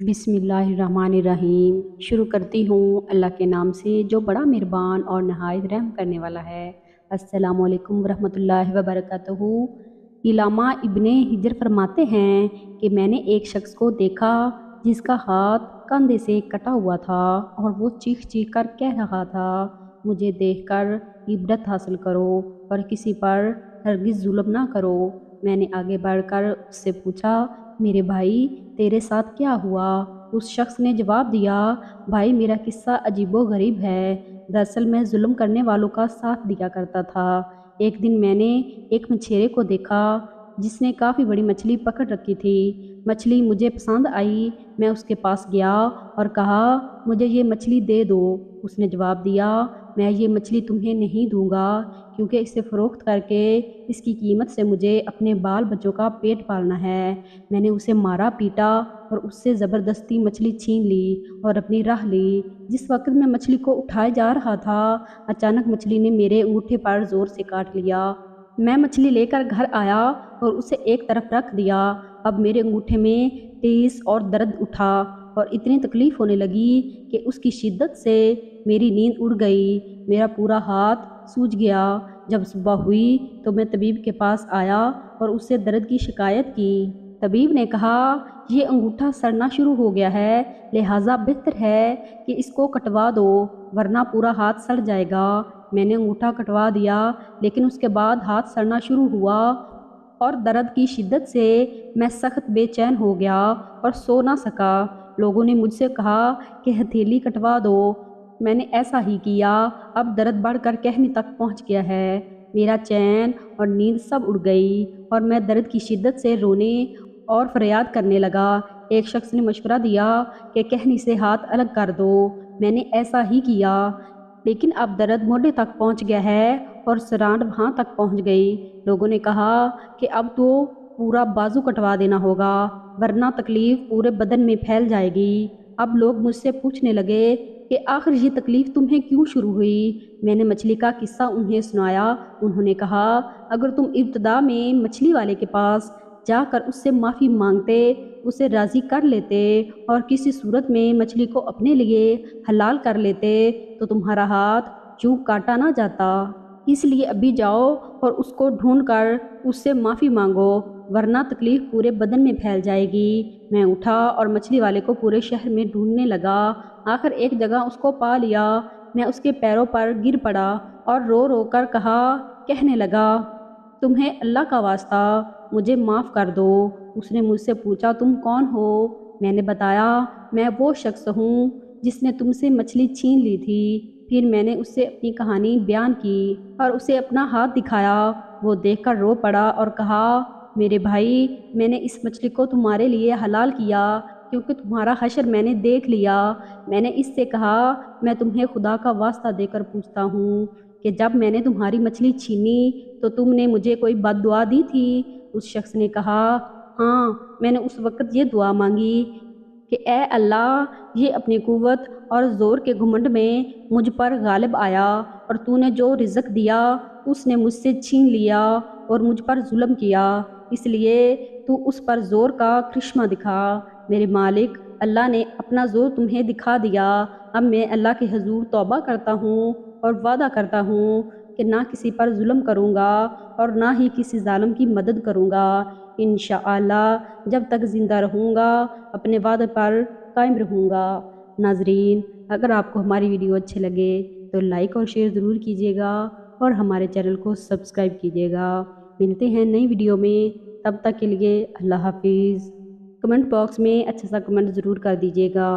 बिस्मिल्लाहिर्रहमानिर्रहीम। शुरू करती हूँ अल्लाह के नाम से जो बड़ा मेहरबान और नहायत रहम करने वाला है। अस्सलामु अलैकुम वरहमतुल्लाहि वबरकातुहू। इलामा इब्ने हिजर फरमाते हैं कि मैंने एक शख्स को देखा जिसका हाथ कंधे से कटा हुआ था और वो चीख चीख कर कह रहा था, मुझे देखकर इबरत हासिल करो और किसी पर हरगिज़ जुल्म ना करो। मैंने आगे बढ़कर उससे पूछा, मेरे भाई तेरे साथ क्या हुआ? उस शख्स ने जवाब दिया, भाई मेरा किस्सा अजीबो गरीब है। दरअसल मैं जुल्म करने वालों का साथ दिया करता था। एक दिन मैंने एक मछेरे को देखा जिसने काफ़ी बड़ी मछली पकड़ रखी थी। मछली मुझे पसंद आई। मैं उसके पास गया और कहा, मुझे ये मछली दे दो। उसने जवाब दिया, मैं ये मछली तुम्हें नहीं दूंगा क्योंकि इसे फ़रोख्त करके इसकी कीमत से मुझे अपने बाल बच्चों का पेट पालना है। मैंने उसे मारा पीटा और उससे ज़बरदस्ती मछली छीन ली और अपनी राह ली। जिस वक्त मैं मछली को उठाए जा रहा था, अचानक मछली ने मेरे अंगूठे पर ज़ोर से काट लिया। मैं मछली लेकर घर आया और उसे एक तरफ रख दिया। अब मेरे अंगूठे में टीस और दर्द उठा और इतनी तकलीफ़ होने लगी कि उसकी शिद्दत से मेरी नींद उड़ गई। मेरा पूरा हाथ सूज गया। जब सुबह हुई तो मैं तबीब के पास आया और उससे दर्द की शिकायत की। तबीब ने कहा, ये अंगूठा सड़ना शुरू हो गया है, लिहाजा बेहतर है कि इसको कटवा दो वरना पूरा हाथ सड़ जाएगा। मैंने अंगूठा कटवा दिया, लेकिन उसके बाद हाथ सड़ना शुरू हुआ और दर्द की शिद्दत से मैं सख्त बेचैन हो गया और सो ना सका। लोगों ने मुझसे कहा कि हथेली कटवा दो। मैंने ऐसा ही किया। अब दर्द बढ़कर कहने तक पहुंच गया है। मेरा चैन और नींद सब उड़ गई और मैं दर्द की शिद्दत से रोने और फरियाद करने लगा। एक शख्स ने मशवरा दिया कि कहनी से हाथ अलग कर दो। मैंने ऐसा ही किया, लेकिन अब दर्द मोढे तक पहुंच गया है और सरांड वहां तक पहुंच गई। लोगों ने कहा कि अब तो पूरा बाजू कटवा देना होगा वरना तकलीफ पूरे बदन में फैल जाएगी। अब लोग मुझसे पूछने लगे कि आखिर ये तकलीफ़ तुम्हें क्यों शुरू हुई? मैंने मछली का किस्सा उन्हें सुनाया। उन्होंने कहा, अगर तुम इब्तदा में मछली वाले के पास जाकर उससे माफ़ी मांगते, उसे राज़ी कर लेते और किसी सूरत में मछली को अपने लिए हलाल कर लेते तो तुम्हारा हाथ यूं काटा ना जाता। इसलिए अभी जाओ और उसको ढूंढ कर उससे माफ़ी मांगो वरना तकलीफ़ पूरे बदन में फैल जाएगी। मैं उठा और मछली वाले को पूरे शहर में ढूंढने लगा। आखिर एक जगह उसको पा लिया। मैं उसके पैरों पर गिर पड़ा और रो रो कर कहा, कहने लगा, तुम्हें अल्लाह का वास्ता मुझे माफ़ कर दो। उसने मुझसे पूछा, तुम कौन हो? मैंने बताया, मैं वो शख्स हूँ जिसने तुमसे मछली छीन ली थी। फिर मैंने उससे अपनी कहानी बयान की और उसे अपना हाथ दिखाया। वो देखकर रो पड़ा और कहा, मेरे भाई, मैंने इस मछली को तुम्हारे लिए हलाल किया क्योंकि तुम्हारा हशर मैंने देख लिया। मैंने इससे कहा, मैं तुम्हें खुदा का वास्ता देकर पूछता हूँ कि जब मैंने तुम्हारी मछली छीनी तो तुमने मुझे कोई बद्दुआ दी थी? उस शख्स ने कहा, हाँ, मैंने उस वक़्त ये दुआ मांगी कि ए अल्लाह, ये अपनी क़ुव्वत और ज़ोर के घुमंड में मुझ पर गालिब आया और तूने जो रिज़्क़ दिया उसने मुझसे छीन लिया और मुझ पर जुल्म किया, इसलिए तू उस पर ज़ोर का करिश्मा दिखा। मेरे मालिक अल्लाह ने अपना ज़ोर तुम्हें दिखा दिया। अब मैं अल्लाह के हुज़ूर तौबा करता हूँ और वादा करता हूँ कि ना किसी पर जुल्म करूँगा और ना ही किसी ज़ालिम की मदद करूँगा। इंशाअल्लाह जब तक ज़िंदा रहूँगा अपने वादे पर कायम रहूँगा। नाज़रीन, अगर आपको हमारी वीडियो अच्छे लगे तो लाइक और शेयर ज़रूर कीजिएगा और हमारे चैनल को सब्सक्राइब कीजिएगा। मिलते हैं नई वीडियो में, तब तक के लिए अल्लाह हाफिज़। कमेंट बॉक्स में अच्छा सा कमेंट ज़रूर कर दीजिएगा।